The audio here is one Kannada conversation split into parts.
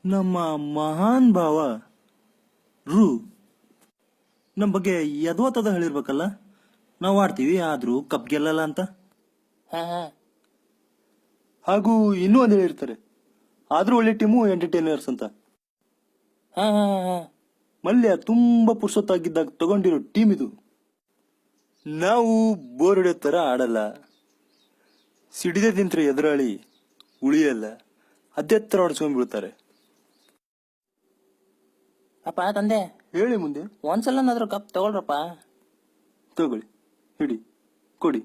ನಮ್ಮ ಮಹಾನ್ ಭಾವ ರು ನಮ್ಮ ಬಗ್ಗೆ ಯದ್ವಾತದ ಹೇಳಿರ್ಬೇಕಲ್ಲ. ನಾವು ಆಡ್ತೀವಿ ಆದ್ರೂ ಕಪ್ ಗೆಲ್ಲಲ್ಲ ಅಂತ. ಹಾ ಹಾ ಹಾಗೂ ಇನ್ನೂ ಒಂದು ಹೇಳಿರ್ತಾರೆ, ಆದ್ರೂ ಒಳ್ಳೆ ಟೀಮು ಎಂಟರ್ಟೈನರ್ಸ್ ಅಂತ. ಹಾ ಹಾ ಹಾ ಮಲ್ಯ ತುಂಬಾ ಪುರ್ಸೊತ್ತಾಗಿದ್ದಾಗ ತಗೊಂಡಿರೋ ಟೀಮ್ ಇದು. ನಾವು ಬೋರ್ ಹೊಡೆಯೋ ತರ ಆಡಲ್ಲ, ಸಿಡಿದೆ ತಿಂತ್ರೆ ಎದುರಾಳಿ ಉಳಿಯಲ್ಲ, ಅದೇ ತರ ಹೊಡ್ಸ್ಕೊಂಡ್ಬಿಡ್ತಾರೆ. ಅಪ್ಪ ತಂದೆ, ಹೇಳಿ ಮುಂದೆ. ಒಂದ್ಸಲನಾದ್ರೂ ಕಪ್ ತಗೊಳ್ರಪ್ಪ. ತಗೊಳ್ಳಿ, ಹಿಡಿ, ಕೊಡಿ,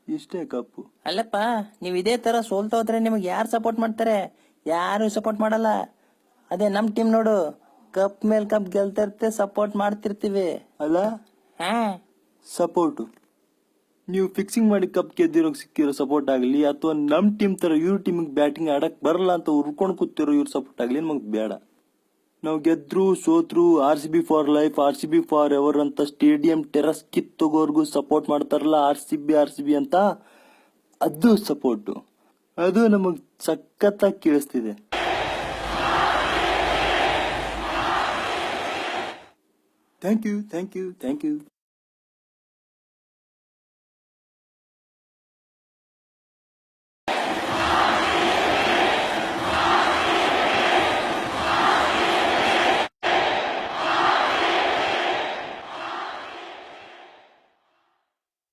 ಇಷ್ಟೇ ಕಪ್ಪು. ಅಲ್ಲಪ್ಪ, ನೀವ್ ಇದೇ ತರ ಸೋಲ್ತಾ ಹೋದ್ರೆ ನಿಮಗೆ ಯಾರು ಸಪೋರ್ಟ್ ಮಾಡ್ತಾರೆ? ಯಾರು ಸಪೋರ್ಟ್ ಮಾಡಲ್ಲ. ಅದೇ ನಮ್ ಟೀಮ್ ನೋಡು, ಕಪ್ ಮೇಲ್ ಕಪ್ ಗೆಲ್ತಾ ಇರ್ತೆ, ಸಪೋರ್ಟ್ ಮಾಡ್ತಿರ್ತೀವಿ. ಅಲ್ಲ ಹಾ ಸಪೋರ್ಟು ನೀವು ಫಿಕ್ಸಿಂಗ್ ಮಾಡಿ ಕಪ್ ಗೆದ್ದಿರೋಕ್ ಸಿಕ್ಕಿರೋ ಸಪೋರ್ಟ್ ಆಗಲಿ, ಅಥವಾ ನಮ್ ಟೀಮ್ ತರ ಇವ್ರ ಟೀಮಿಗೆ ಬ್ಯಾಟಿಂಗ್ ಆಡಕ್ ಬರಲ್ಲ ಅಂತ ಉರ್ಕೊಂಡು ಕೂತಿರೋ ಇವ್ರ ಸಪೋರ್ಟ್ ಆಗಲಿ ನಮಗ್ ಬೇಡ. ನಾವು ಗೆದ್ರು ಸೋತ್ರು RCB for life, RCB forever ಅಂತ ಸ್ಟೇಡಿಯಂ ಟೆರಸ್ ಕಿತ್ತೋಗೋರ್ಗು ಸಪೋರ್ಟ್ ಮಾಡ್ತಾರಲ್ಲ, RCB ಅಂತ, ಅದು ಸಪೋರ್ಟು. ಅದು ನಮಗ್ ಸಖತ್ತಾಗಿ ಕೇಳಿಸ್ತಿದೆ. Thank you.